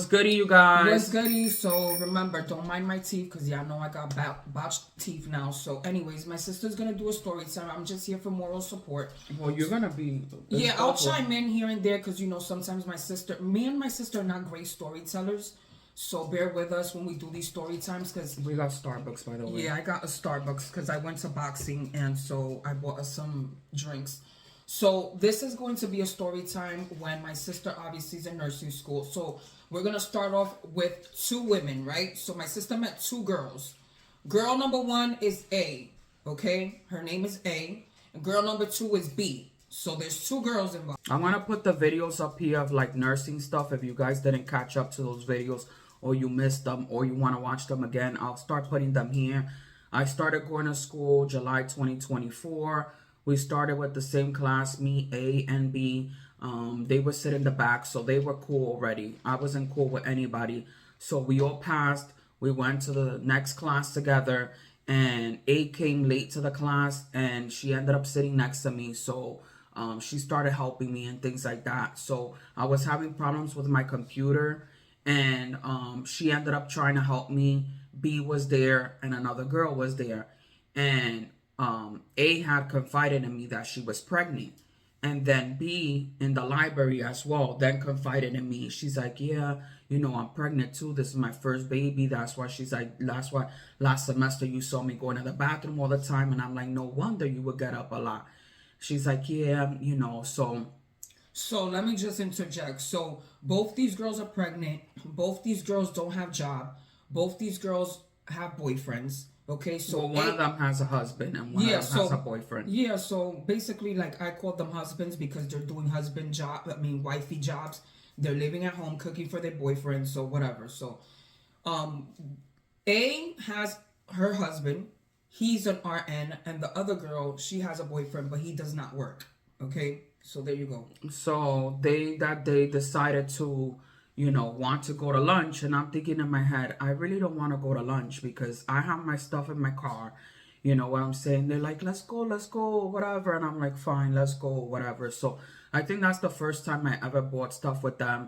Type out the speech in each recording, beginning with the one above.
goody, you guys? What's goody? So remember, don't mind my teeth because y'all know I got botched teeth now. So anyways, my sister's going to do a story time. I'm just here for moral support. Well, you're going to be... Yeah, I'll chime in here and there because, you know, sometimes me and my sister are not great storytellers. So bear with us when we do these story times because... We got Starbucks, by the way. Yeah, I got a Starbucks because I went to boxing and so I bought us some drinks. So this is going to be a story time when my sister obviously is in nursing school. So we're going to start off with two women, right? So my sister met two girls. Girl number one is A, okay? Her name is A. And girl number two is B. So there's two girls involved. I'm going to put the videos up here of like nursing stuff. If you guys didn't catch up to those videos or you missed them or you want to watch them again, I'll start putting them here. I started going to school July 2024. We started with the same class, me, A and B. They were sitting in the back, so they were cool already. I wasn't cool with anybody. So we all passed. We went to the next class together, and A came late to the class, and she ended up sitting next to me. So she started helping me and things like that. So I was having problems with my computer, and she ended up trying to help me. B was there, and another girl was there. And A had confided in me that she was pregnant. And then B in the library as well then confided in me. She's like, yeah, you know, I'm pregnant too. This is my first baby. That's why she's like, that's why last semester you saw me going to the bathroom all the time. And I'm like, no wonder you would get up a lot. She's like, yeah, you know, so let me just interject. So both these girls are pregnant. Both these girls don't have job. Both these girls have boyfriends. Okay, so well, one of them has a husband and one of them has a boyfriend. Yeah, so basically, like, I call them husbands because they're doing wifey jobs. They're living at home, cooking for their boyfriend, so whatever. So, A has her husband. He's an RN, and the other girl, she has a boyfriend, but he does not work. Okay, so there you go. So that day decided to, you know, want to go to lunch. And I'm thinking in my head, I really don't want to go to lunch because I have my stuff in my car. You know what I'm saying? They're like, let's go, whatever. And I'm like, fine, let's go, whatever. So I think that's the first time I ever bought stuff with them.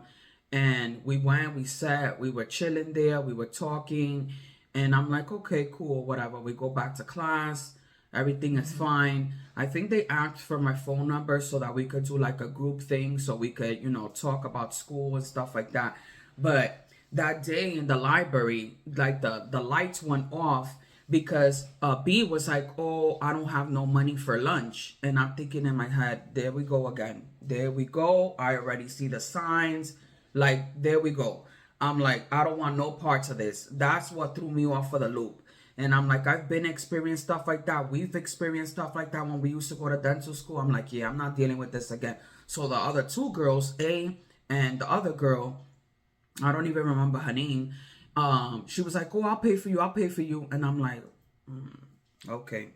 And we went, we sat, we were chilling there, we were talking. And I'm like, okay, cool, whatever. We go back to class. Everything is fine. I think they asked for my phone number so that we could do like a group thing so we could, you know, talk about school and stuff like that. But that day in the library, like the lights went off because B was like, oh, I don't have no money for lunch. And I'm thinking in my head, there we go again. There we go. I already see the signs. Like, there we go. I'm like, I don't want no parts of this. That's what threw me off for the loop. And I'm like, I've been experienced stuff like that. We've experienced stuff like that when we used to go to dental school. I'm like, yeah, I'm not dealing with this again. So the other two girls, A and the other girl, I don't even remember her name. She was like, oh, I'll pay for you. And I'm like, okay,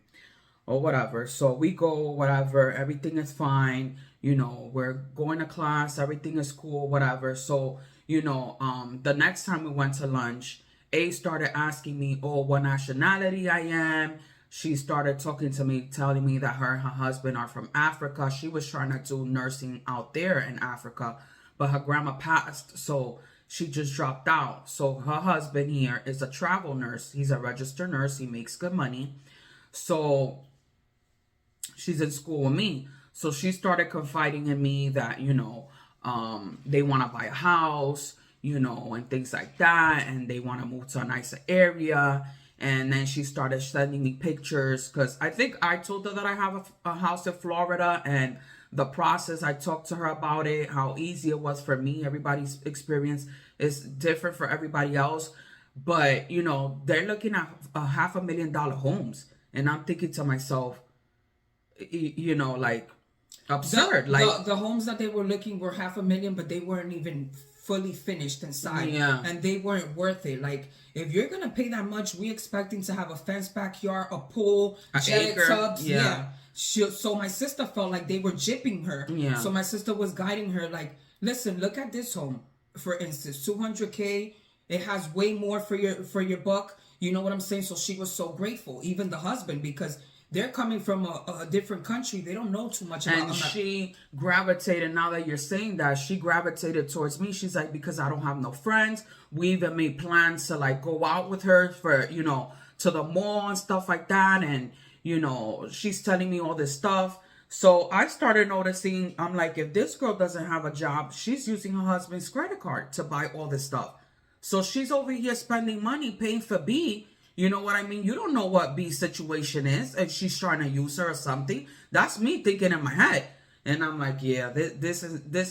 or whatever. So we go, whatever. Everything is fine. You know, we're going to class. Everything is cool, whatever. So, you know, the next time we went to lunch, A started asking me, oh, what nationality I am. She started talking to me, telling me that her and her husband are from Africa. She was trying to do nursing out there in Africa, but her grandma passed, so she just dropped out. So her husband here is a travel nurse. He's a registered nurse. He makes good money. So she's in school with me. So she started confiding in me that, you know, they want to buy a house, you know, and things like that. And they want to move to a nicer area. And then she started sending me pictures because I think I told her that I have a house in Florida. And the process, I talked to her about it, how easy it was for me. Everybody's experience is different for everybody else. But, you know, they're looking at $500,000 homes. And I'm thinking to myself, you know, like, absurd. The homes that they were looking were $500,000, but they weren't even fully finished inside. Yeah. And they weren't worth it. Like, if you're going to pay that much, we expecting to have a fenced backyard, a pool, jet tubs. Yeah. So my sister felt like they were gypping her. Yeah. So my sister was guiding her like, listen, look at this home. For instance, $200K. It has way more for your buck. You know what I'm saying? So she was so grateful. Even the husband, because they're coming from a different country. They don't know too much about. And she gravitated, now that you're saying that, she gravitated towards me. She's like, because I don't have no friends. We even made plans to like go out with her for, you know, to the mall and stuff like that. And, you know, she's telling me all this stuff. So I started noticing, I'm like, if this girl doesn't have a job, she's using her husband's credit card to buy all this stuff. So she's over here spending money paying for B. You know what I mean? You don't know what B's situation is, and she's trying to use her or something. That's me thinking in my head. And I'm like, yeah, this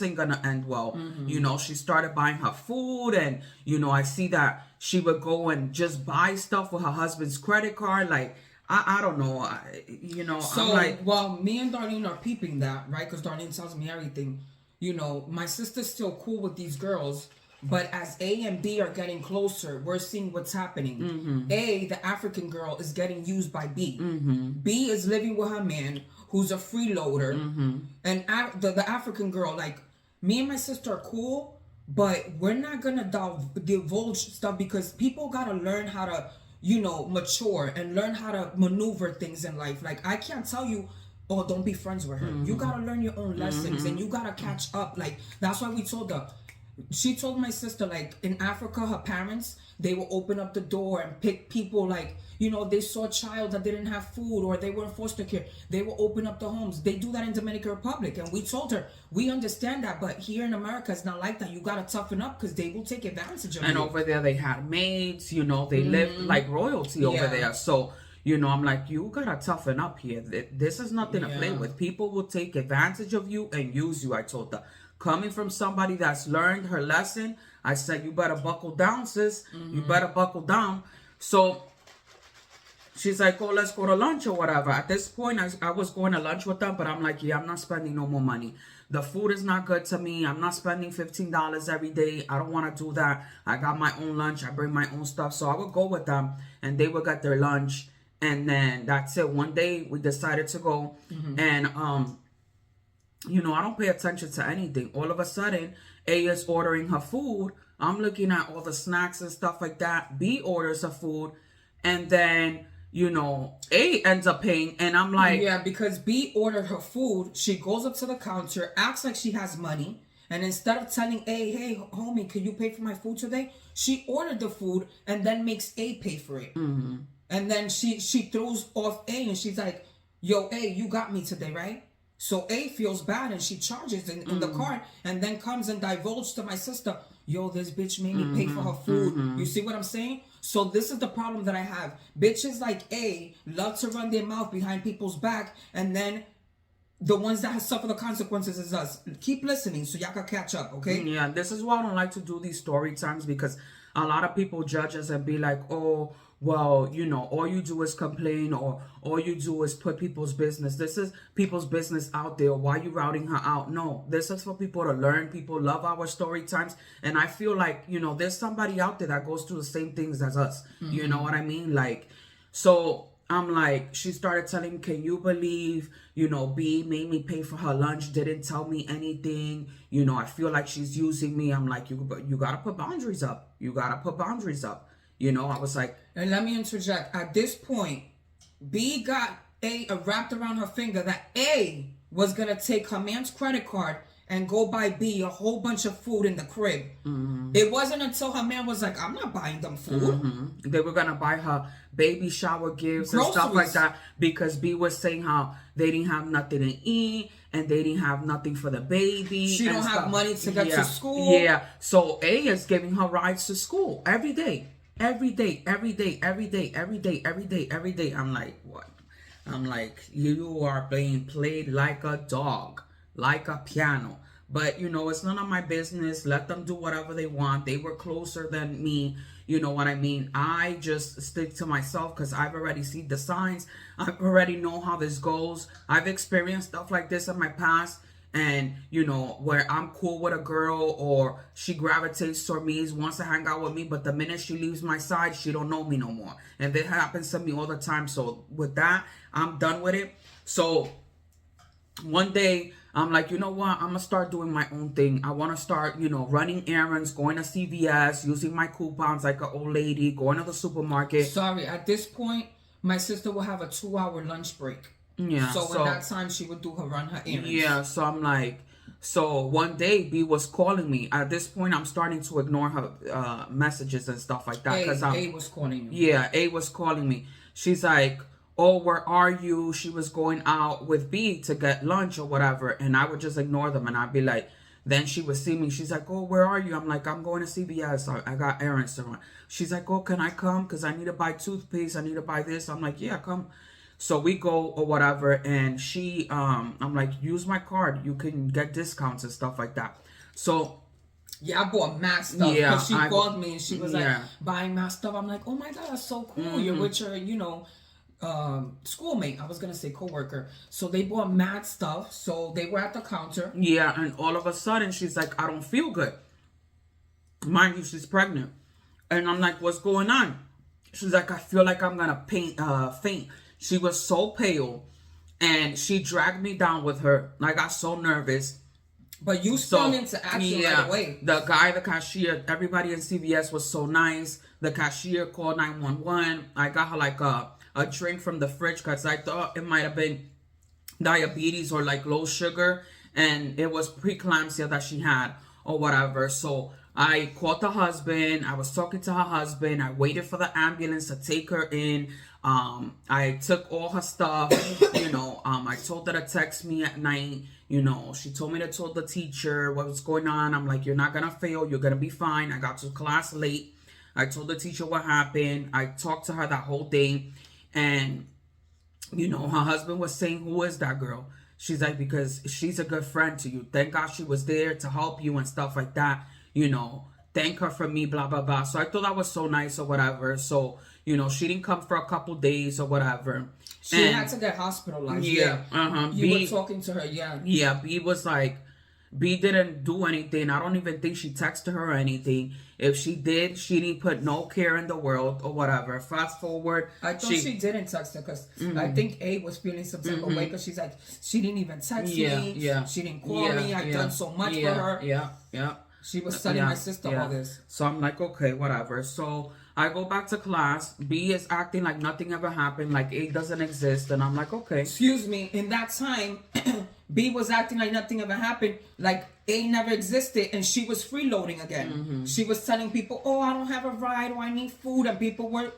ain't gonna end well. You know, she started buying her food, and, you know, I see that she would go and just buy stuff with her husband's credit card. Like, I don't know. You know, so, I'm like, well, me and Darlene are peeping that, right? Because Darlene tells me everything. You know, my sister's still cool with these girls. But as A and B are getting closer, we're seeing what's happening. A, the African girl, is getting used by B. B is living with her man, who's a freeloader. And the African girl, like, me and my sister are cool, but we're not going to divulge stuff because people got to learn how to, you know, mature and learn how to maneuver things in life. Like, I can't tell you, oh, don't be friends with her. You got to learn your own lessons and you got to catch up. Like, that's why we told her. She told my sister, like, in Africa, her parents, they will open up the door and pick people, like, you know, they saw a child that didn't have food or they were in foster care. They will open up the homes. They do that in Dominican Republic. And we told her, we understand that, but here in America, it's not like that. You got to toughen up because they will take advantage of you. And over there, they had maids, you know, they lived like royalty over there. So, you know, I'm like, you got to toughen up here. This is nothing to play with. People will take advantage of you and use you, I told her. Coming from somebody that's learned her lesson, I said, you better buckle down, sis. You better buckle down. So she's like, oh, let's go to lunch or whatever. At this point, I was going to lunch with them, but I'm like, yeah, I'm not spending no more money. The food is not good to me. I'm not spending $15 every day. I don't want to do that. I got my own lunch. I bring my own stuff. So I would go with them, and they would get their lunch. And then that's it. One day, we decided to go, and you know, I don't pay attention to anything. All of a sudden, A is ordering her food. I'm looking at all the snacks and stuff like that. B orders her food. And then, you know, A ends up paying. And I'm like... Yeah, because B ordered her food. She goes up to the counter, acts like she has money. And instead of telling A, hey, homie, can you pay for my food today? She ordered the food and then makes A pay for it. And then she throws off A and she's like, yo, A, you got me today, right? So A feels bad and she charges in the card and then comes and divulges to my sister, yo, this bitch made me pay for her food. You see what I'm saying? So this is the problem that I have. Bitches like A love to run their mouth behind people's back, and then the ones that suffer the consequences is us. Keep listening so y'all can catch up, okay? Yeah, this is why I don't like to do these story times, because a lot of people judge us and be like, oh, well, you know, all you do is complain, or all you do is put people's business. This is people's business out there. Why are you routing her out? No, this is for people to learn. People love our story times. And I feel like, you know, there's somebody out there that goes through the same things as us. You know what I mean? Like, so I'm like, she started telling me, can you believe, you know, B made me pay for her lunch, didn't tell me anything. You know, I feel like she's using me. I'm like, you got to put boundaries up. You got to put boundaries up. You know, I was like... And let me interject. At this point, B got A wrapped around her finger that A was going to take her man's credit card and go buy B a whole bunch of food in the crib. It wasn't until her man was like, I'm not buying them food. They were going to buy her baby shower gifts and stuff like that, because B was saying how they didn't have nothing to eat and they didn't have nothing for the baby. She don't have money to get to school. Yeah. So A is giving her rides to school every day. Every day. I'm like, what? I'm like, you are being played like a dog, like a piano. But, you know, it's none of my business. Let them do whatever they want. They were closer than me. You know what I mean? I just stick to myself because I've already seen the signs. I already know how this goes. I've experienced stuff like this in my past. And, you know, where I'm cool with a girl or she gravitates toward me, wants to hang out with me, but the minute she leaves my side, she don't know me no more. And that happens to me all the time. So with that, I'm done with it. So one day, I'm like, you know what? I'm going to start doing my own thing. I want to start, you know, running errands, going to CVS, using my coupons like an old lady, going to the supermarket. Sorry, at this point, my sister will have a 2-hour lunch break. Yeah. So in that time, she would run her errands. Yeah. So I'm like, so one day B was calling me. At this point, I'm starting to ignore her messages and stuff like that because A was calling you. Yeah, A was calling me. She's like, "Oh, where are you?" She was going out with B to get lunch or whatever, and I would just ignore them, and I'd be like, then she would see me. She's like, "Oh, where are you?" I'm like, "I'm going to CVS. I got errands to run." She's like, "Oh, can I come? Because I need to buy toothpaste. I need to buy this." I'm like, "Yeah, come." So we go or whatever, and I'm like, "Use my card. You can get discounts and stuff like that." So yeah, I bought mad stuff. Yeah, she called me and she was like buying mad stuff. I'm like, oh my god, that's so cool. You're with your, schoolmate. I was gonna say coworker. So they bought mad stuff. So they were at the counter. Yeah, and all of a sudden she's like, "I don't feel good." Mind you, she's pregnant, and I'm like, "What's going on?" She's like, "I feel like I'm gonna faint." She was so pale, and she dragged me down with her. I got so nervous. But you sprung into action right away. The guy, the cashier, everybody in CVS was so nice. The cashier called 911. I got her like a drink from the fridge because I thought it might have been diabetes or like low sugar, and it was preeclampsia that she had or whatever. So I called the husband. I was talking to her husband. I waited for the ambulance to take her in. I took all her stuff. I told her to text me at night. She told me to tell the teacher what was going on. I'm like, "You're not gonna fail. You're gonna be fine." I got to class late. I told the teacher what happened. I talked to her that whole day, and her husband was saying, "Who is that girl?" She's like, "Because she's a good friend to you. Thank God she was there to help you and stuff like that. Thank her for me, blah, blah, blah." So I thought that was so nice or whatever. So, she didn't come for a couple days or whatever. She had to get hospitalized. Yeah. You were talking to her, yeah. Yeah, B was like, B didn't do anything. I don't even think she texted her or anything. If she did, she didn't put no care in the world or whatever. Fast forward. I thought she didn't text her because I think A was feeling some type of way because she's like, she didn't even text me. Yeah. She didn't call me. I've done so much for her. Yeah. She was telling my sister all this. So I'm like, okay, whatever. So I go back to class. B is acting like nothing ever happened, like A doesn't exist. And I'm like, okay. Excuse me. In that time, B was acting like nothing ever happened, like A never existed, and she was freeloading again. She was telling people, "Oh, I don't have a ride, or I need food," and people were,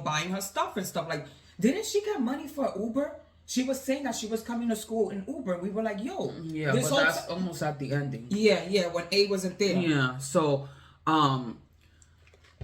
buying her stuff and stuff. Like, didn't she get money for Uber? She was saying that she was coming to school in Uber. We were like, "Yo, yeah," but that's almost at the ending. Yeah, when A wasn't there. Yeah. So,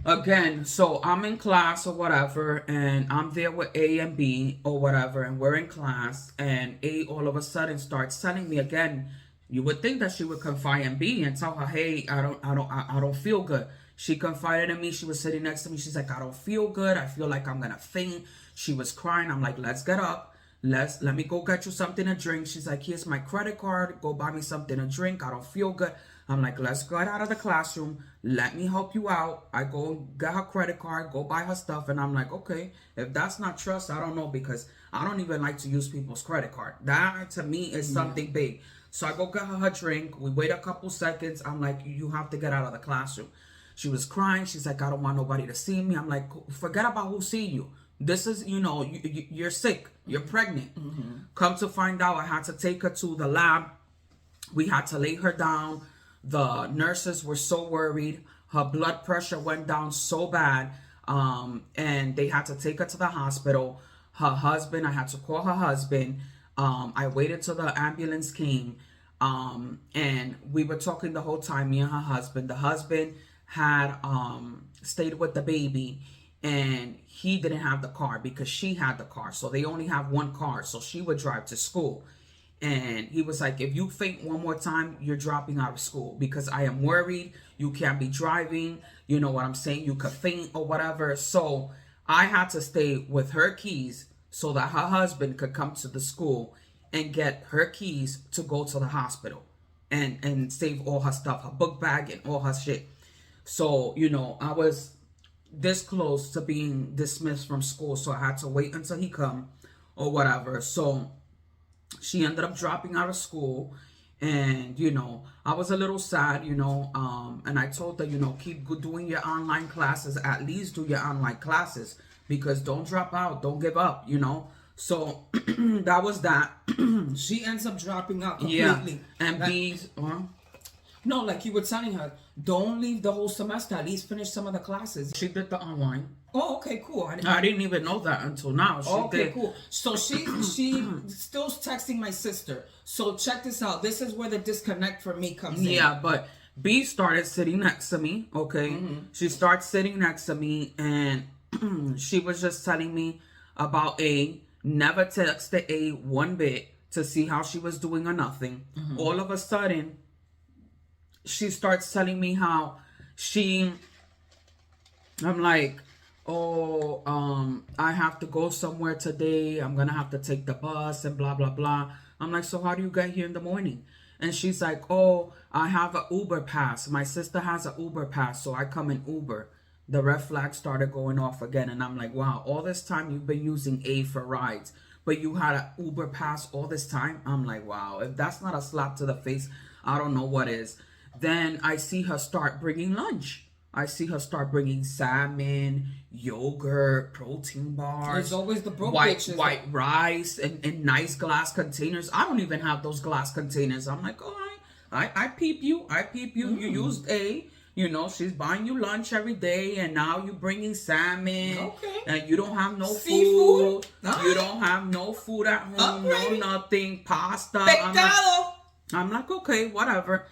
again, so I'm in class or whatever, and I'm there with A and B or whatever, and we're in class, and A all of a sudden starts telling me again. You would think that she would confide in B and tell her, "Hey, I don't feel good." She confided in me. She was sitting next to me. She's like, "I don't feel good. I feel like I'm gonna faint." She was crying. I'm like, "Let's get up. Let me go get you something to drink." She's like, "Here's my credit card. Go buy me something to drink. I don't feel good." I'm like, "Let's get out of the classroom. Let me help you out." I go get her credit card, go buy her stuff. And I'm like, okay, if that's not trust, I don't know, because I don't even like to use people's credit card. That to me is something big. So I go get her drink. We wait a couple seconds. I'm like, "You have to get out of the classroom." She was crying. She's like, "I don't want nobody to see me." I'm like, "Forget about who see you. This is, you're sick. You're pregnant." Come to find out, I had to take her to the lab. We had to lay her down. The nurses were so worried. Her blood pressure went down so bad. And they had to take her to the hospital. Her husband, I had to call her husband. I waited till the ambulance came. And we were talking the whole time, me and her husband. The husband had stayed with the baby, and he didn't have the car because she had the car. So they only have one car. So she would drive to school. And he was like, "If you faint one more time, you're dropping out of school, because I am worried. You can't be driving. You know what I'm saying? You could faint or whatever." So I had to stay with her keys so that her husband could come to the school and get her keys to go to the hospital and save all her stuff, her book bag and all her shit. So, I was this close to being dismissed from school. So I had to wait until he come or whatever. So she ended up dropping out of school, and I was a little sad, and I told her, keep doing your online classes, at least do your online classes, because don't drop out, don't give up, you know. So that was that. She ends up dropping out Yeah, completely. and Like, B's. no, like you were telling her, don't leave the whole semester. At least finish some of the classes. She did the online. Oh, okay, cool. I didn't even know that until now. She Okay, did. cool. So she still texting my sister. So check this out. This is where the disconnect for me comes in. Yeah, but B started sitting next to me. Okay, she starts sitting next to me, and she was just telling me about A. Never texted A one bit to see how she was doing or nothing. All of a sudden, she starts telling me how I'm like, oh, I have to go somewhere today. I'm gonna have to take the bus and blah blah blah. I'm like, so how do you get here in the morning? And she's like, oh, I have an Uber pass. My sister has an Uber pass, so I come in Uber. The red flag started going off again, and I'm like, wow, all this time you've been using A for rides, but you had an Uber pass all this time? I'm like, wow, if that's not a slap to the face, I don't know what is. Then I see her start bringing lunch. I see her start bringing salmon, yogurt, protein bars. There's always the broke white bitches. white rice in nice glass containers. I don't even have those glass containers. I'm like, oh, I peep you. I peep you. You used A. You know, she's buying you lunch every day, and now you bringing salmon. Okay. And you don't have no Seafood. food. You don't have no food at home. Alrighty. No nothing. Pasta. Pecado. I'm like, okay, whatever.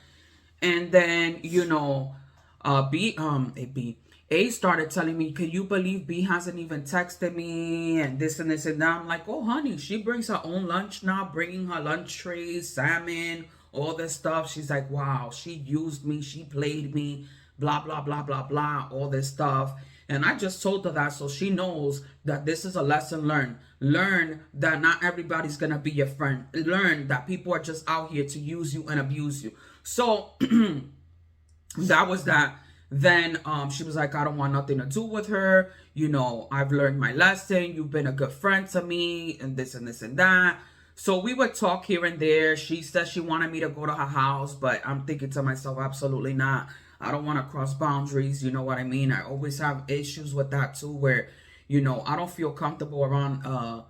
And then, you know, A started telling me, can you believe B hasn't even texted me and this and this and that? I'm like, oh, honey, she brings her own lunch now, bringing her lunch trays, salmon, all this stuff. She's like, wow, she used me, she played me, blah, blah, blah, blah, blah, all this stuff. And I just told her that so she knows that this is a lesson learned. Learn that not everybody's going to be your friend. Learn that people are just out here to use you and abuse you. So that was that. Then she was like, I don't want nothing to do with her. You know, I've learned my lesson. You've been a good friend to me and this and this and that. So we would talk here and there. She said she wanted me to go to her house, but I'm thinking to myself, absolutely not. I don't want to cross boundaries. You know what I mean? I always have issues with that too, where, you know, I don't feel comfortable around a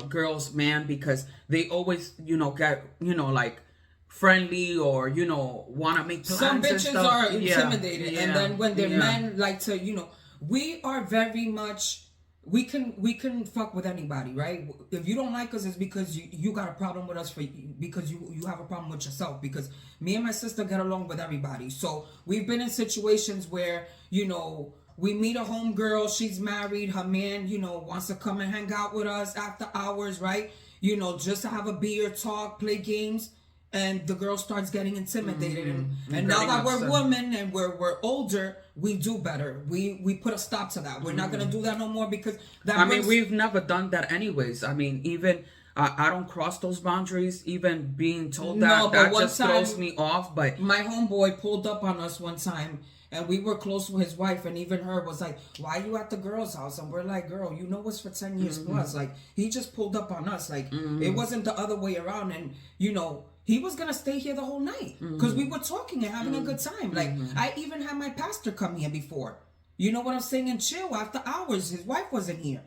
girl's man, because they always, you know, get, you know, like friendly or, you know, want to make plans. Some bitches and stuff. are intimidated, and then when their men like to, you know, we are very much, we can fuck with anybody, right? If you don't like us, it's because you got a problem with us because you have a problem with yourself. Because me and my sister get along with everybody, so we've been in situations where, you know, we meet a homegirl, she's married, her man, you know, wants to come and hang out with us after hours, right? You know, just to have a beer, talk, play games. And the girl starts getting intimidated, and now that we're women and we're older, we do better. We put a stop to that. We're not gonna do that no more, because that. I mean, we've never done that anyways. I mean, even I don't cross those boundaries. Even being told that just throws me off. But my homeboy pulled up on us one time, and we were close with his wife, and even her was like, why are you at the girl's house? And we're like, girl, you know us for 10 years plus. Like, he just pulled up on us. Like, it wasn't the other way around. And, you know, he was going to stay here the whole night because we were talking and having a good time. Like, I even had my pastor come here before. You know what I'm saying? And chill after hours. His wife wasn't here.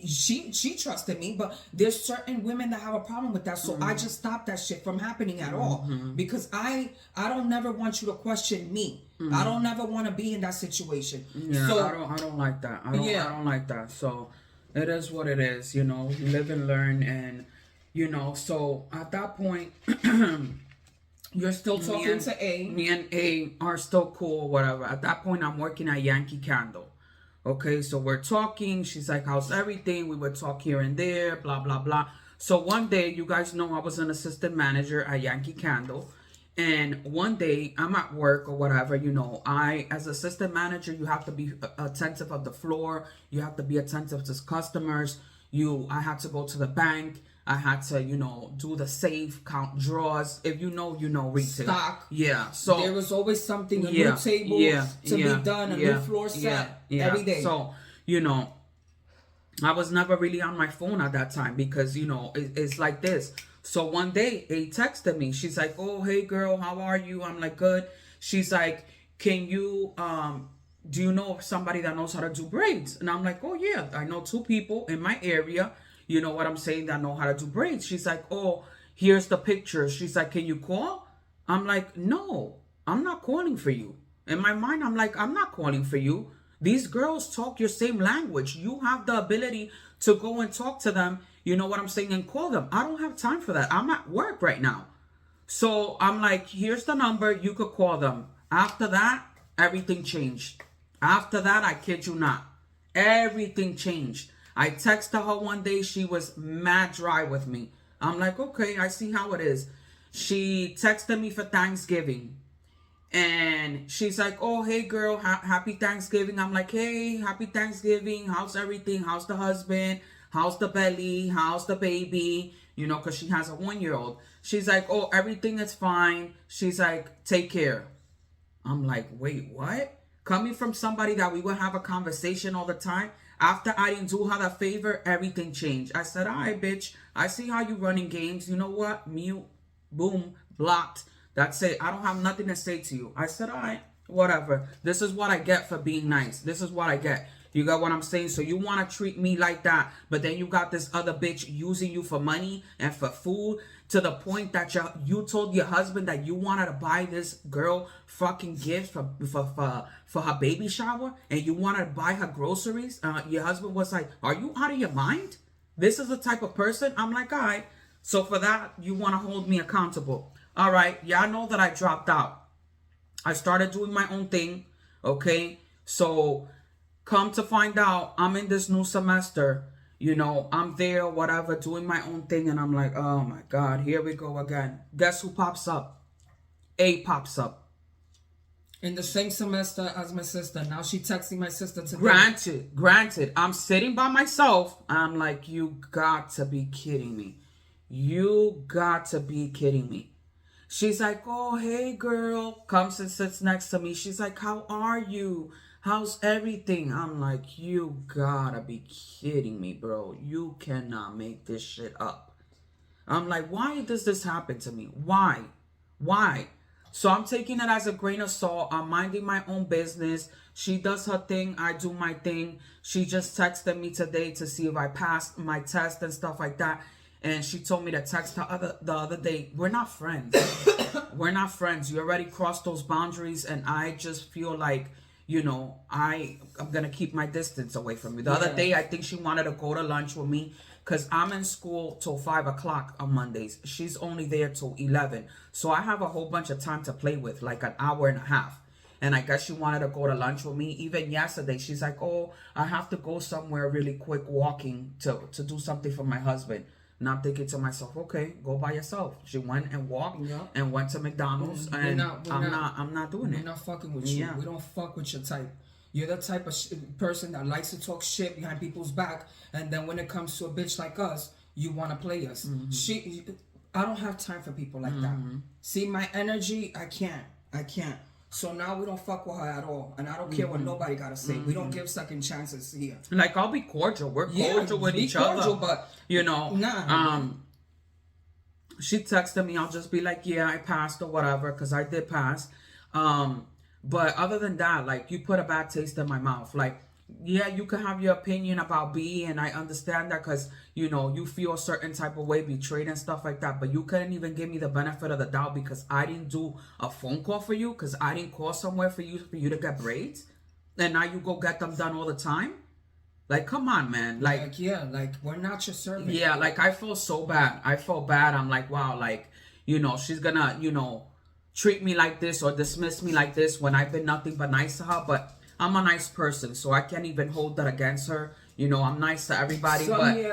She trusted me, but there's certain women that have a problem with that. So I just stopped that shit from happening at all, because I don't never want you to question me. I don't never want to be in that situation. Yeah, so I don't like that. I don't like that. So it is what it is, you know. You live and learn, and you know. So at that point, you're still talking to A. Me and A are still cool, whatever. At that point, I'm working at Yankee Candle. Okay, so we're talking. She's like, how's everything? We would talk here and there, blah, blah, blah. So one day, you guys know I was an assistant manager at Yankee Candle. And one day, I'm at work or whatever, you know, as assistant manager, you have to be attentive of the floor. You have to be attentive to customers. I had to go to the bank. I had to, you know, do the safe, count drawers. If you know, retail. Stock. Yeah. So there was always something, a new table to be done, a new floor set every day. So, you know, I was never really on my phone at that time because, you know, it's like this. So one day, A texted me. She's like, oh, hey, girl, how are you? I'm like, good. She's like, can you do you know somebody that knows how to do braids? And I'm like, oh yeah, I know 2 people in my area, you know what I'm saying, that know how to do braids. She's like, oh, here's the picture. She's like, can you call? I'm like, no, I'm not calling for you. In my mind, I'm like, I'm not calling for you. These girls talk your same language. You have the ability to go and talk to them, you know what I'm saying, and call them. I don't have time for that. I'm at work right now. So I'm like, here's the number. You could call them. After that, everything changed. After that, I kid you not, everything changed. I texted her one day. She was mad dry with me. I'm like, okay, I see how it is. She texted me for Thanksgiving. And she's like, oh, hey, girl, happy Thanksgiving. I'm like, hey, happy Thanksgiving. How's everything? How's the husband? How's the belly? How's the baby? You know, because she has a 1-year-old. She's like, oh, everything is fine. She's like, take care. I'm like, wait, what? Coming from somebody that we would have a conversation all the time, after I didn't do her that favor, everything changed. I said, all right, bitch, I see how you running games. You know what? Mute, boom, blocked. That's it. I don't have nothing to say to you. I said, all right, whatever. This is what I get for being nice. This is what I get. You got what I'm saying? So you want to treat me like that, but then you got this other bitch using you for money and for food to the point that you told your husband that you wanted to buy this girl fucking gifts for her baby shower, and you wanted to buy her groceries. Your husband was like, are you out of your mind? This is the type of person. I'm like, all right. So for that, you want to hold me accountable. All right. Y'all know that I dropped out. I started doing my own thing. Okay. So come to find out, I'm in this new semester. You know, I'm there, whatever, doing my own thing. And I'm like, oh my God, here we go again. Guess who pops up? A pops up. In the same semester as my sister. Now she texting my sister today. Granted. I'm sitting by myself. I'm like, you got to be kidding me. You got to be kidding me. She's like, oh, hey, girl. Comes and sits next to me. She's like, how are you? How's everything? I'm like, you gotta be kidding me, bro. You cannot make this shit up. I'm like, why does this happen to me? Why? So I'm taking it as a grain of salt. I'm minding my own business. She does her thing. I do my thing. She just texted me today to see if I passed my test and stuff like that. And she told me to text her the other day. We're not friends. We're not friends. You already crossed those boundaries. And I just feel like, you know, I'm going to keep my distance away from you. The other day, I think she wanted to go to lunch with me because I'm in school till 5 o'clock on Mondays. She's only there till 11. So I have a whole bunch of time to play with, like an hour and a half. And I guess she wanted to go to lunch with me. Even yesterday, she's like, oh, I have to go somewhere really quick walking to do something for my husband. And I'm thinking to myself, okay, go by yourself. She went and walked and went to McDonald's, and I'm not doing it. We're not fucking with you. We don't fuck with your type. You're the type of person that likes to talk shit behind people's back, and then when it comes to a bitch like us, you want to play us. I don't have time for people like that. See, my energy, I can't. So now we don't fuck with her at all. And I don't care what nobody got to say. We don't give second chances here. Like, I'll be cordial. We're cordial with each other. But, you know, she texted me. I'll just be like, yeah, I passed or whatever, because I did pass. But other than that, like, you put a bad taste in my mouth. Like, yeah, you can have your opinion about B, and I understand that because, you know, you feel a certain type of way, betrayed and stuff like that. But you couldn't even give me the benefit of the doubt because I didn't do a phone call for you, because I didn't call somewhere for you to get braids. And now you go get them done all the time. Like, come on, man. Like we're not your servant. Yeah, like, I feel so bad. I felt bad. I'm like, wow, like, you know, she's gonna, you know, treat me like this or dismiss me like this when I've been nothing but nice to her. But I'm a nice person, so I can't even hold that against her. You know, I'm nice to everybody.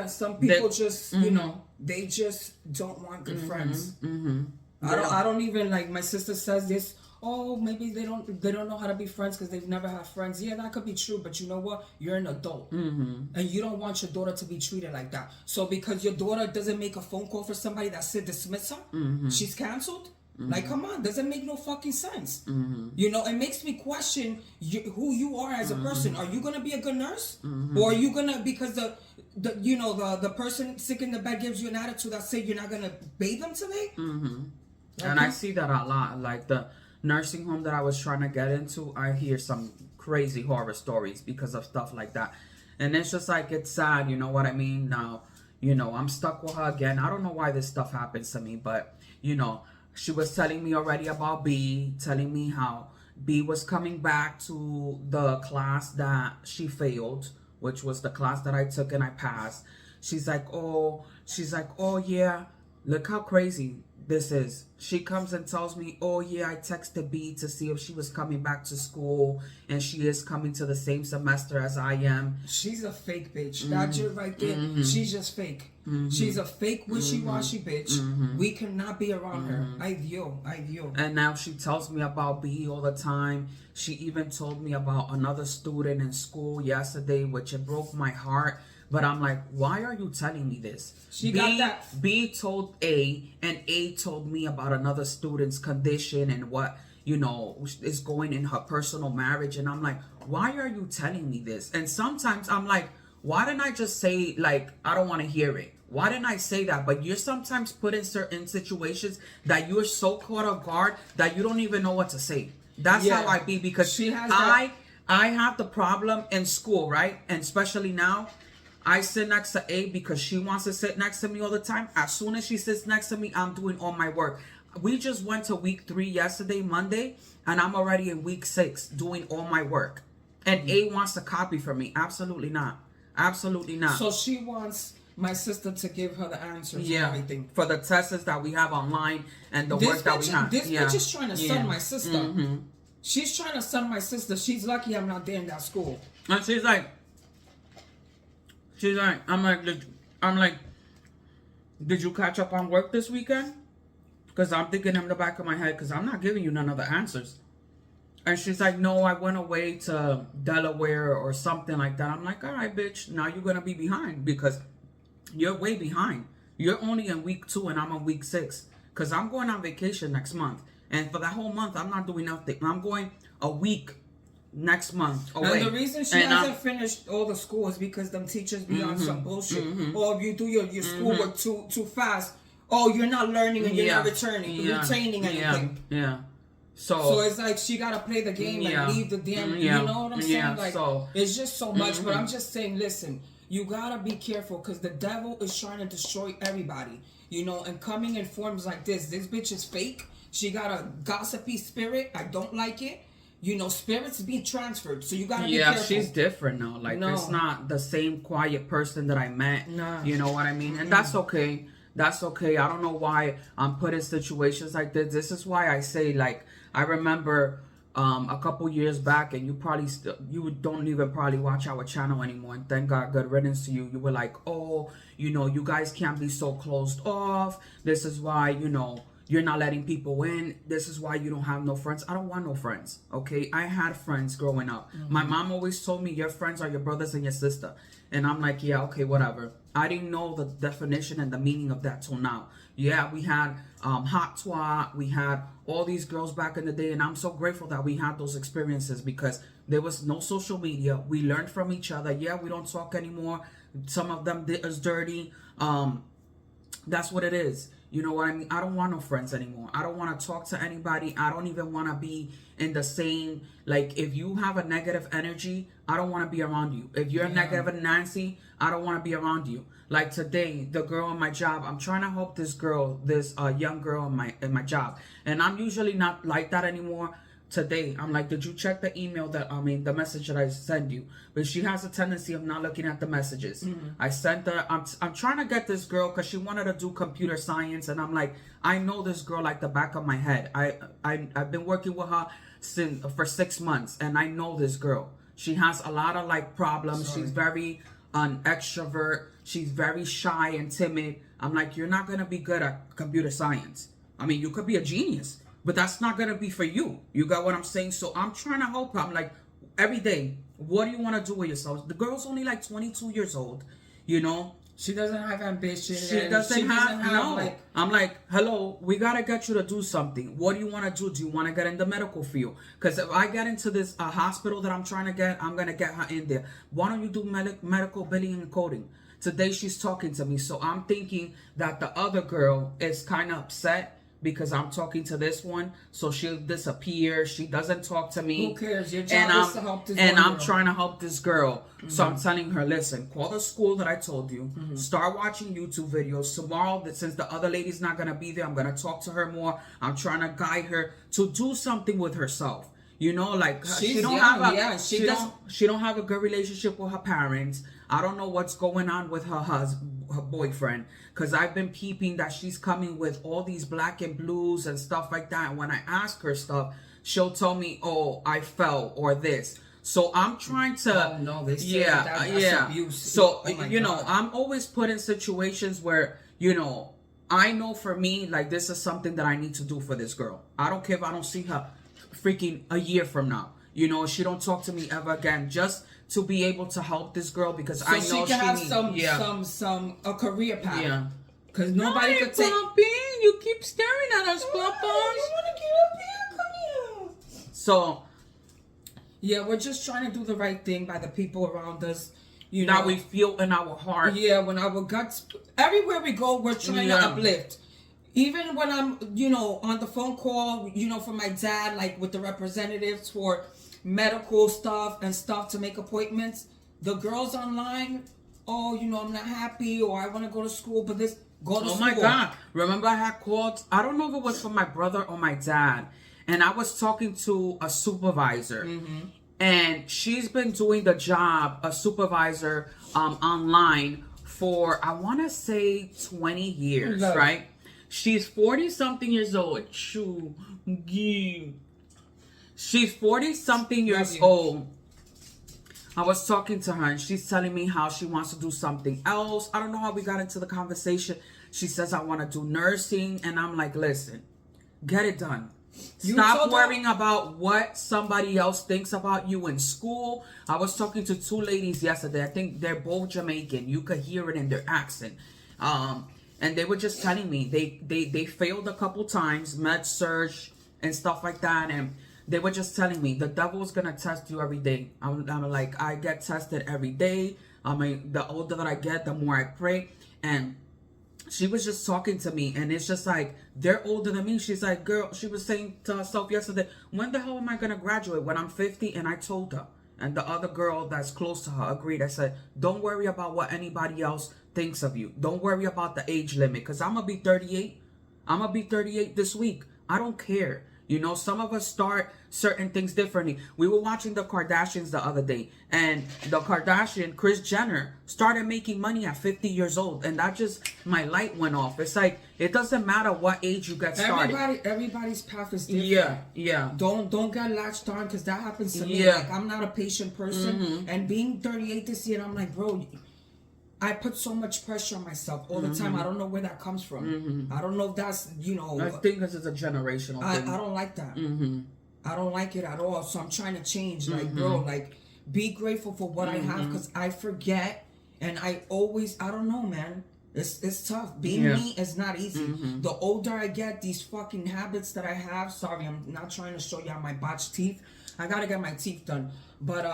Some people just, you know, they just don't want good friends. I don't even, like, my sister says this. Oh, maybe they don't know how to be friends because they've never had friends. Yeah, that could be true, but you know what? You're an adult, and you don't want your daughter to be treated like that. So because your daughter doesn't make a phone call for somebody that said dismiss her, she's canceled. Like, come on, doesn't make no fucking sense. You know, it makes me question who you are as a person. Are you gonna be a good nurse, or are you gonna, because the person sick in the bed gives you an attitude that say you're not gonna bathe them today? And I see that a lot. Like, the nursing home that I was trying to get into, I hear some crazy horror stories because of stuff like that. And it's just like, it's sad, you know what I mean? Now, you know, I'm stuck with her again. I don't know why this stuff happens to me, but, you know, she was telling me already about B, telling me how B was coming back to the class that she failed, which was the class that I took and I passed. She's like, oh yeah, look how crazy this is. She comes and tells me, oh yeah, I texted B to see if she was coming back to school, and she is coming to the same semester as I am. She's a fake bitch. That dude right there, she's just fake. She's a fake wishy-washy bitch. We cannot be around her. Ay Dios. And now she tells me about B all the time. She even told me about another student in school yesterday, which it broke my heart. But I'm like, why are you telling me this? B told A, and A told me about another student's condition and what, you know, is going in her personal marriage. And I'm like, why are you telling me this? And sometimes I'm like, why didn't I just say, like, I don't want to hear it? Why didn't I say that? But you're sometimes put in certain situations that you're so caught off guard that you don't even know what to say. That's how I be, because I have the problem in school, right? And especially now, I sit next to A because she wants to sit next to me all the time. As soon as she sits next to me, I'm doing all my work. We just went to week 3 yesterday, Monday, and I'm already in week 6 doing all my work. And A wants to copy from me. Absolutely not. Absolutely not. So she wants my sister to give her the answers and everything. For the tests that we have online and the work that we have. This bitch is trying to stun my sister. She's trying to stun my sister. She's lucky I'm not there in that school. And she's like, I'm like, did you catch up on work this weekend? Because I'm thinking in the back of my head, because I'm not giving you none of the answers. And she's like, no, I went away to Delaware or something like that. I'm like, all right, bitch, now you're going to be behind because you're way behind. You're only in week 2 and I'm in week 6 because I'm going on vacation next month. And for that whole month, I'm not doing nothing. I'm going a week next month away. And the reason she hasn't finished all the school is because them teachers be on some bullshit. Or if you do your schoolwork too fast, oh, you're not learning and you're not retaining anything. So it's like she gotta play the game and leave the damn. You know what I'm saying? Like, it's just so much. But I'm just saying, listen, you gotta be careful because the devil is trying to destroy everybody. You know, and coming in forms like this bitch is fake. She got a gossipy spirit. I don't like it. You know, spirits be transferred, so you gotta be careful. Yeah, she's different now. Like, it's not the same quiet person that I met. Nah. You know what I mean? And that's okay. That's okay. I don't know why I'm put in situations like this. This is why I say, like, I remember a couple years back, and you probably you don't even probably watch our channel anymore. And thank God, good riddance to you. You were like, oh, you know, you guys can't be so closed off. This is why, you know, you're not letting people in. This is why you don't have no friends. I don't want no friends, okay? I had friends growing up. My mom always told me your friends are your brothers and your sister. And I'm like, yeah, okay, whatever. I didn't know the definition and the meaning of that till now. Yeah, we had Hot Twat. We had all these girls back in the day. And I'm so grateful that we had those experiences because there was no social media. We learned from each other. Yeah, we don't talk anymore. Some of them is dirty. That's what it is. You know what I mean? I don't want no friends anymore. I don't want to talk to anybody. I don't even want to be in the same, like, if you have a negative energy, I don't want to be around you. If you're negative Nancy, I don't want to be around you. Like today, the girl in my job, I'm trying to help this girl, this young girl in my job. And I'm usually not like that anymore. Today, I'm like, did you check the email the message that I sent you? But she has a tendency of not looking at the messages. I sent her, I'm trying to get this girl because she wanted to do computer science. And I'm like, I know this girl like the back of my head. I've been working with her for 6 months and I know this girl. She has a lot of like problems. She's very an extrovert. She's very shy and timid. I'm like, you're not going to be good at computer science. I mean, you could be a genius. But that's not going to be for you. You got what I'm saying? So I'm trying to help her. I'm like, every day, what do you want to do with yourself? The girl's only like 22 years old, you know? She doesn't have ambition. She doesn't have I'm like, hello, we got to get you to do something. What do you want to do? Do you want to get in the medical field? Because if I get into this hospital that I'm trying to get, I'm going to get her in there. Why don't you do medical billing and coding? Today she's talking to me. So I'm thinking that the other girl is kind of upset because I'm talking to this one, so she'll disappear. She doesn't talk to me. Who cares? Your job is to help this and one I'm girl. trying to help this girl. So I'm telling her, listen, call the school that I told you. Start watching YouTube videos. Tomorrow, since the other lady's not gonna be there, I'm gonna talk to her more. I'm trying to guide her to do something with herself. You know, like she don't have a good relationship with her parents. I don't know what's going on with her boyfriend, because I've been peeping that she's coming with all these black and blues and stuff like that. And when I ask her stuff, she'll tell me, "Oh, I fell," or this. So I'm trying to. Oh no, they say that's abuse. So I'm always put in situations where I know for me, like, this is something that I need to do for this girl. I don't care if I don't see her freaking a year from now. She don't talk to me ever again, just to be able to help this girl, because so I know she can have a career path. Yeah. Because nobody could take. Puppy, you keep staring at us, Papa. You want to get up here? Come here. So, yeah, we're just trying to do the right thing by the people around us. That we feel in our heart. Yeah, when our guts, everywhere we go, we're trying to uplift. Even when I'm, on the phone call, for my dad, like with the representatives for medical stuff and stuff to make appointments, the girls online, I'm not happy, or I want to go to school, but go to school. Oh my God. Remember I had called, I don't know if it was for my brother or my dad, and I was talking to a supervisor. And she's been doing the job, a supervisor, online for, I want to say 20 years, right? She's 40-something years old. She's 40-something years old. I was talking to her, and she's telling me how she wants to do something else. I don't know how we got into the conversation. She says, I want to do nursing. And I'm like, listen, get it done. Stop worrying about what somebody else thinks about you in school. I was talking to two ladies yesterday. I think they're both Jamaican. You could hear it in their accent. And they were just telling me they failed a couple times, med surge and stuff like that. And they were just telling me the devil is gonna test you every day. I'm like, I get tested every day. I mean, the older that I get, the more I pray. And she was just talking to me, and it's just like, they're older than me. She's like, girl, she was saying to herself yesterday, when the hell am I gonna graduate? When I'm 50? And I told her, and the other girl that's close to her agreed. I said, don't worry about what anybody else thinks of you. Don't worry about the age limit, because I'm gonna be 38. I'm gonna be 38 this week. I don't care. Some of us start certain things differently. We were watching the Kardashians the other day, and the Kardashian, Kris Jenner, started making money at 50 years old, and that just, my light went off. It's like, it doesn't matter what age you get started. Everybody's path is different. Yeah. Don't get latched on, because that happens to me. Like, I'm not a patient person, and being 38 this year, I'm like, bro, I put so much pressure on myself all the time. I don't know where that comes from. I don't know if that's, I think this is a generational thing. I don't like that. I don't like it at all. So I'm trying to change. Like, bro, like, be grateful for what I have, because I forget, and I don't know, man. It's tough. Being me is not easy. The older I get, these fucking habits that I have. Sorry, I'm not trying to show y'all my botched teeth. I gotta get my teeth done. But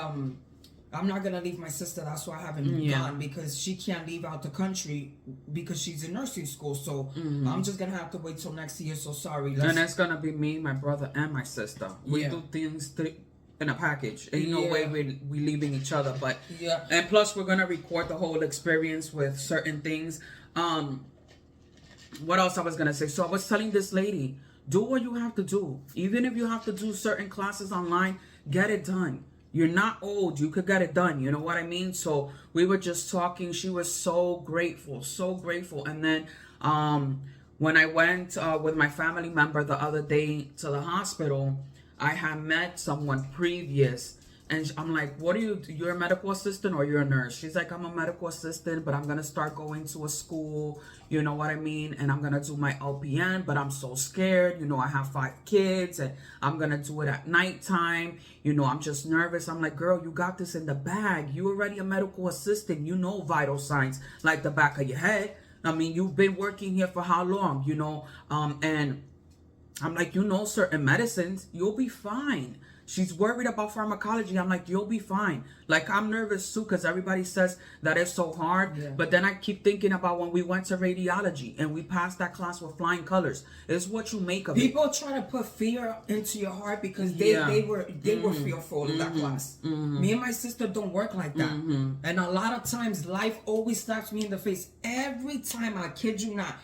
I'm not gonna leave my sister. That's why I haven't gone, because she can't leave out the country because she's in nursing school. So I'm just gonna have to wait till next year. So sorry. And it's gonna be me, my brother, and my sister. We do things in a package. Ain't no way we leaving each other. But and plus we're gonna record the whole experience with certain things. What else I was gonna say? So I was telling this lady, do what you have to do. Even if you have to do certain classes online, get it done. You're not old. You could get it done. You know what I mean? So we were just talking. She was so grateful, so grateful. And then when I went with my family member the other day to the hospital, I had met someone previous. And I'm like, what are you? You're a medical assistant or you're a nurse? She's like, I'm a medical assistant, but I'm going to start going to a school. You know what I mean? And I'm going to do my LPN, but I'm so scared. I have 5 kids, and I'm going to do it at nighttime. I'm just nervous. I'm like, girl, you got this in the bag. You already a medical assistant. You know vital signs like the back of your head. I mean, you've been working here for how long, and I'm like, certain medicines, you'll be fine. She's worried about pharmacology. I'm like, you'll be fine. Like, I'm nervous too because everybody says that it's so hard. Yeah. But then I keep thinking about when we went to radiology and we passed that class with flying colors. It's what you make of People try to put fear into your heart because they were fearful of that class. Me and my sister don't work like that. And a lot of times life always slaps me in the face. Every time, I kid you not,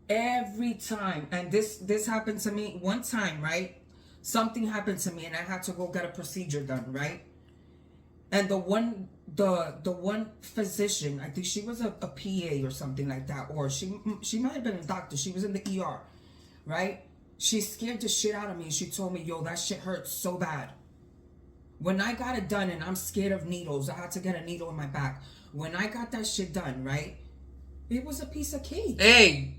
every time. And this happened to me one time, right? Something happened to me and I had to go get a procedure done, right? And the one physician, I think she was a PA or something like that, or she might have been a doctor. She was in the ER, right? She scared the shit out of me. She told me, yo, that shit hurts so bad. When I got it done, and I'm scared of needles, I had to get a needle in my back. When I got that shit done, right, it was a piece of cake. Hey.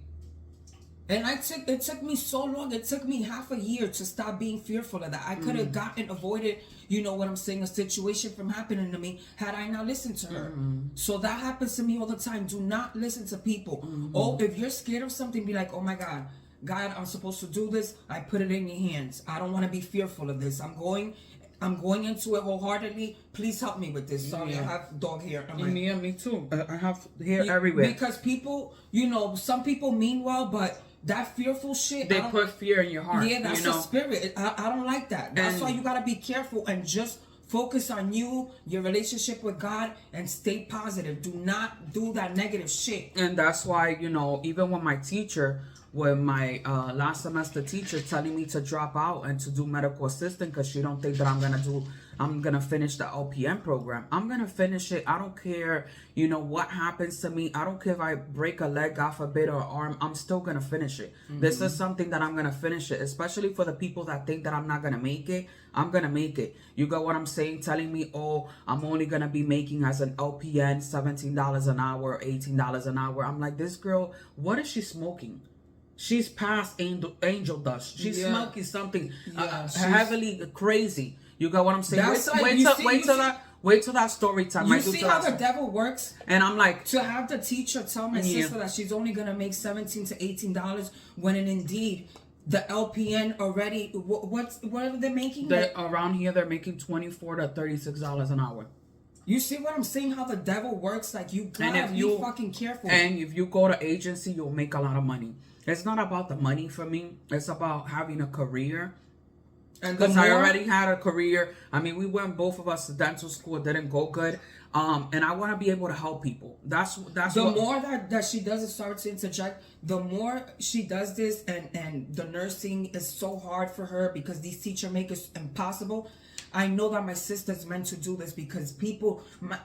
And it took me so long. It took me half a year to stop being fearful of that. I could have avoided, you know what I'm saying, a situation from happening to me had I not listened to her. So that happens to me all the time. Do not listen to people. Oh, if you're scared of something, be like, oh my God, I'm supposed to do this. I put it in your hands. I don't want to be fearful of this. I'm going into it wholeheartedly. Please help me with this. Sorry, I have dog hair. Me too. I have hair everywhere. Because people, you know, some people mean well, but that fearful shit, they put fear in your heart. Yeah, that's a spirit. I don't like that. That's why you gotta be careful and just focus on your relationship with God, and stay positive. Do not do that negative shit. And that's why, you know, even with my teacher, with my last semester teacher telling me to drop out and to do medical assistant because she don't think that I'm gonna finish the LPN program. I'm gonna finish it. I don't care, you know, what happens to me. I don't care if I break a leg, God forbid, or arm. I'm still gonna finish it. This is something that I'm gonna finish it, especially for the people that think that I'm not gonna make it. I'm gonna make it. You got what I'm saying? Telling me, oh, I'm only gonna be making as an LPN $17 an hour, $18 an hour. I'm like, this girl, what is she smoking? She's past angel dust. She's smoking something heavily crazy. You got what I'm saying? Wait till that story time. You see how the devil works? And I'm like, to have the teacher tell my sister that she's only gonna make $17 to $18 when indeed the LPN already, what are they making? Around here they're making $24 to $36 an hour. You see what I'm saying? How the devil works? Like, you gotta be fucking careful. And if you go to agency, you'll make a lot of money. It's not about the money for me. It's about having a career. Because I already had a career. I mean, we went, both of us, to dental school. It didn't go good. And I want to be able to help people. That's the more that she does it, sorry to interject, the more she does this, and the nursing is so hard for her because these teacher make it impossible. I know that my sister's meant to do this because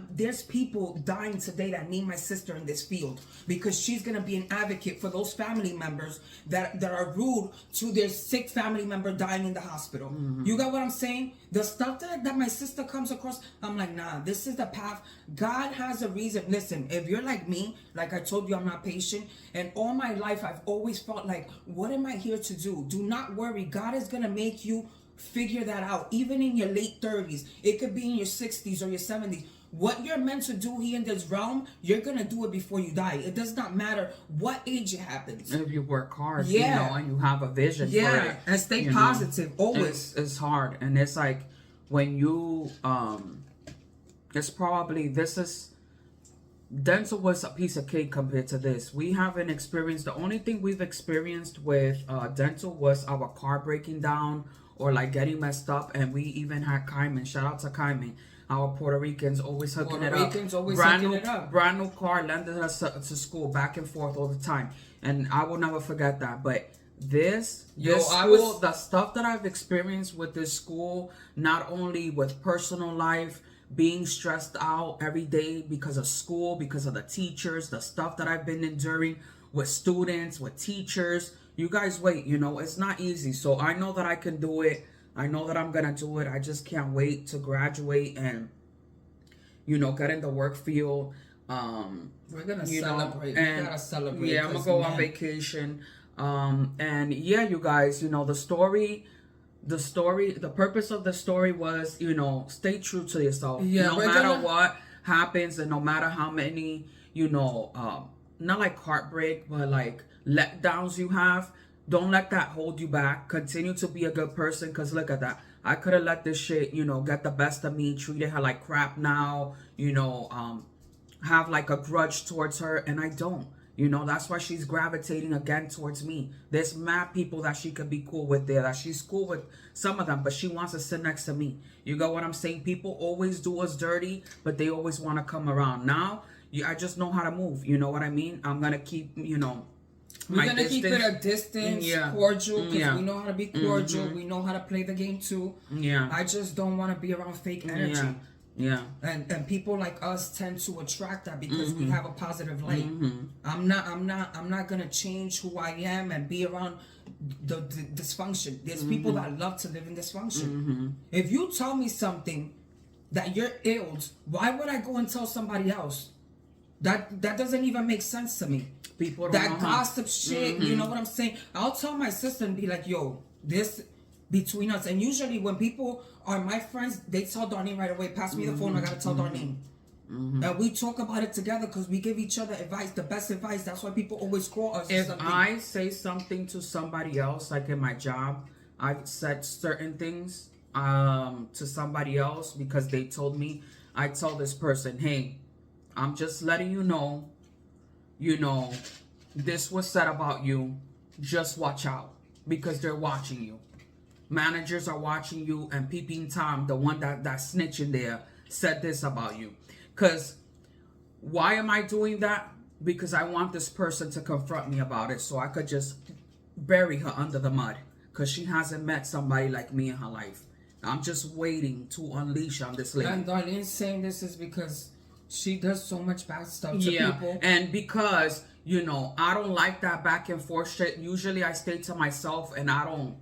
there's people dying today that need my sister in this field, because she's going to be an advocate for those family members that are rude to their sick family member dying in the hospital. You got what I'm saying? The stuff that my sister comes across, I'm like, nah, this is the path. God has a reason. Listen, if you're like me, like I told you, I'm not patient. And all my life, I've always felt like, what am I here to do? Do not worry. God is going to make you figure that out. Even in your late 30s, it could be in your 60s or your 70s. What you're meant to do here in this realm, you're gonna do it before you die. It does not matter what age it happens. If you work hard, you know, and you have a vision for it, and stay positive always. It's hard, and it's like when you it's probably, dental was a piece of cake compared to this. We haven't experienced, the only thing we've experienced with dental was our car breaking down or like getting messed up. And we even had Cayman, shout out to Cayman, our Puerto Ricans always hooking it up. Brand new car, lending us to school back and forth all the time. And I will never forget that. But the stuff that I've experienced with this school, not only with personal life, being stressed out every day because of school, because of the teachers, the stuff that I've been enduring with students, with teachers. You guys wait, you know, it's not easy. So I know that I can do it. I know that I'm going to do it. I just can't wait to graduate and, you know, get in the work field. We're going to celebrate. We got to celebrate. Yeah, I'm going to go on vacation. And yeah, you guys, you know, the purpose of the story was, you know, stay true to yourself. Yeah, no matter what happens and no matter how many, you know, not like heartbreak, but like letdowns you have, don't let that hold you back. Continue to be a good person, because look at that. I could have let this shit, you know, get the best of me, treated her like crap now, you know, have like a grudge towards her, and I don't. You know, that's why she's gravitating again towards me. There's mad people that she could be cool with there, that she's cool with some of them, but she wants to sit next to me. You got what I'm saying? People always do us dirty, but they always want to come around. Now, I just know how to move. You know what I mean? I'm going to keep, you know, we're going to keep it a distance, cordial, because we know how to be cordial. We know how to play the game too. I just don't want to be around fake energy. And people like us tend to attract that because we have a positive light. I'm not gonna change who I am and be around the dysfunction. There's people that love to live in dysfunction. If you tell me something that you're ill, why would I go and tell somebody else? That doesn't even make sense to me. People don't that gossip shit, you know what I'm saying? I'll tell my sister and be like, yo, this between us. And usually when people are my friends, they tell Darlene right away, pass me the phone, I gotta tell Darlene. And we talk about it together because we give each other advice, the best advice. That's why people always call us. If I say something to somebody else, like in my job, I've said certain things to somebody else because they told me. I tell this person, hey, I'm just letting you know, this was said about you. Just watch out because they're watching you. Managers are watching you, and Peeping Tom, the one that snitching there, said this about you. Because why am I doing that? Because I want this person to confront me about it so I could just bury her under the mud. Because she hasn't met somebody like me in her life. I'm just waiting to unleash on this lady. And Darlene's saying this is because she does so much bad stuff to people. And because, I don't like that back and forth shit. Usually I stay to myself and I don't,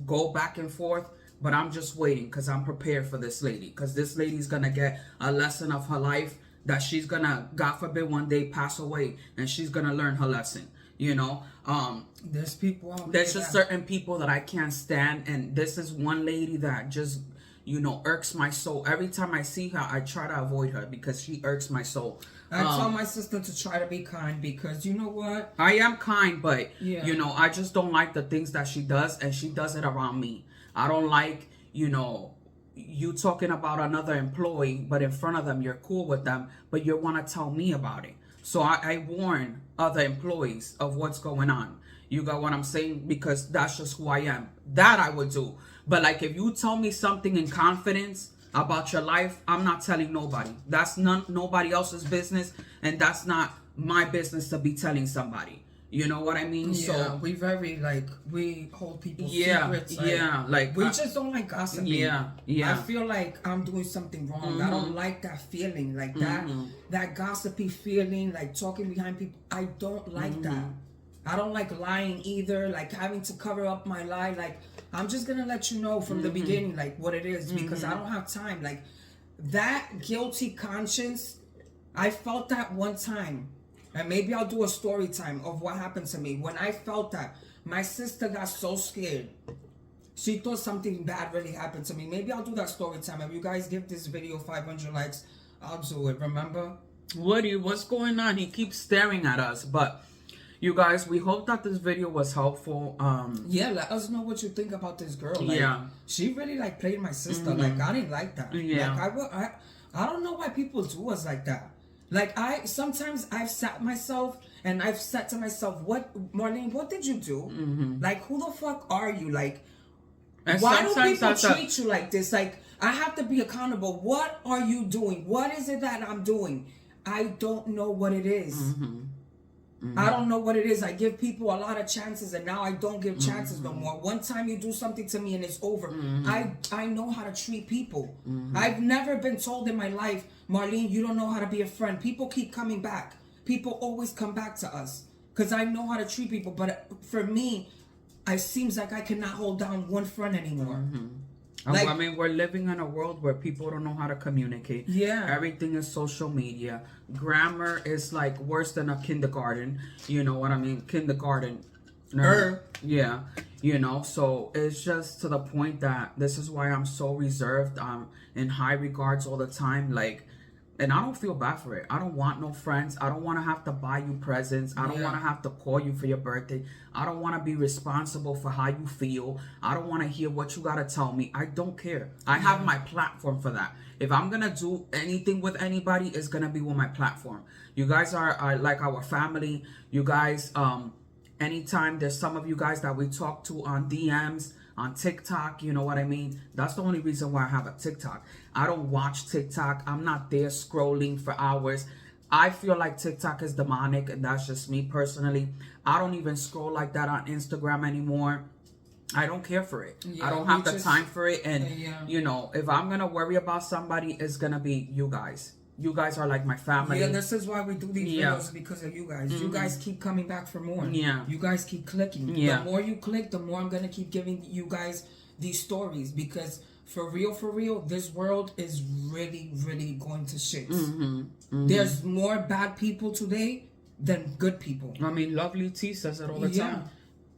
go back and forth, but I'm just waiting because I'm prepared for this lady, because this lady's gonna get a lesson of her life that she's gonna, God forbid, one day pass away, and she's gonna learn her lesson. There's people out there's just certain people that I can't stand, and this is one lady that just irks my soul. Every time I see her, I try to avoid her because she irks my soul. I tell my sister to try to be kind because you know what? I am kind, but I just don't like the things that she does, and she does it around me. I don't like, you talking about another employee, but in front of them, you're cool with them, but you want to tell me about it. So I warn other employees of what's going on. You got what I'm saying? Because that's just who I am. That I would do. But like, if you tell me something in confidence about your life, I'm not telling nobody. That's nobody else's business, and that's not my business to be telling somebody. You know what I mean? Yeah, so we hold people's secrets. We just don't like gossiping. Yeah. I feel like I'm doing something wrong. I don't like that feeling, like that gossipy feeling, like talking behind people. I don't like that. I don't like lying either, like having to cover up my lie. Like, I'm just gonna let you know from the beginning, like, what it is, because I don't have time. Like, that guilty conscience, I felt that one time. And maybe I'll do a story time of what happened to me. When I felt that, my sister got so scared. She thought something bad really happened to me. Maybe I'll do that story time. If you guys give this video 500 likes, I'll do it. Remember? Woody, what's going on? He keeps staring at us. But, you guys, we hope that this video was helpful. Let us know what you think about this girl. Like, she really, played my sister. Like, I didn't like that. Like, I don't know why people do us like that. Like, sometimes I've sat myself and I've said to myself, Marlene, what did you do? Like, who the fuck are you? Like, why do people treat you like this? Like, I have to be accountable. What are you doing? What is it that I'm doing? I don't know what it is. I don't know what it is. I give people a lot of chances, and now I don't give chances no more. One time you do something to me and it's over. I know how to treat people. I've never been told in my life, Marlene, you don't know how to be a friend. People keep coming back. People always come back to us because I know how to treat people. But for me, it seems like I cannot hold down one friend anymore. Like, I mean, we're living in a world where people don't know how to communicate. Everything is social media. Grammar is like worse than a kindergarten. You know what I mean? Kindergarten. So it's just to the point that this is why I'm so reserved. In high regards all the time. Like, and I don't feel bad for it. I don't want no friends. I don't want to have to buy you presents. I don't want to have to call you for your birthday. I don't want to be responsible for how you feel. I don't want to hear what you got to tell me. I don't care. I have my platform for that. If I'm going to do anything with anybody, it's going to be with my platform. You guys are like our family. You guys, anytime there's some of you guys that we talk to on DMs, on TikTok, you know what I mean? That's the only reason why I have a TikTok. I don't watch TikTok. I'm not there scrolling for hours. I feel like TikTok is demonic, and that's just me personally. I don't even scroll like that on Instagram anymore. I don't care for it. I don't have the time for it. And, you know, if I'm going to worry about somebody, it's going to be you guys. You guys are like my family. Yeah, this is why we do these videos, because of you guys. You guys keep coming back for more. Yeah. You guys keep clicking. Yeah. The more you click, the more I'm going to keep giving you guys these stories, because for real, this world is really, really going to shit. There's more bad people today than good people. I mean, Lovely T says it all the time.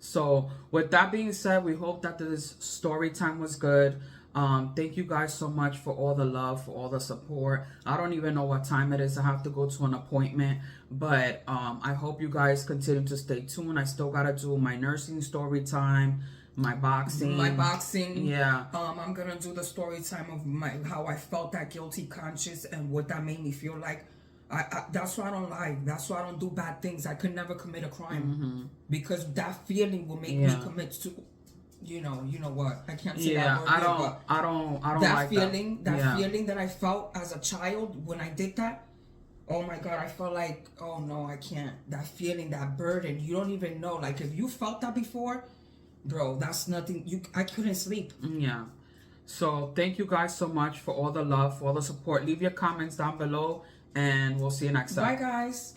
So, with that being said, we hope that this story time was good. Thank you guys so much for all the love, for all the support. I don't even know what time it is. I have to go to an appointment, but I hope you guys continue to stay tuned. I still gotta do my nursing story time, my boxing. Yeah. I'm gonna do the story time of how I felt that guilty conscience and what that made me feel like. That's why I don't lie. That's why I don't do bad things. I could never commit a crime because that feeling will make me commit to. You know what? I can't say that word. I don't that like feeling, that feeling that I felt as a child when I did that. Oh my God, I felt like, oh no, I can't. That feeling, that burden, you don't even know. Like, if you felt that before, bro, that's nothing. I couldn't sleep. Yeah. So thank you guys so much for all the love, for all the support. Leave your comments down below, and we'll see you next time. Bye, guys.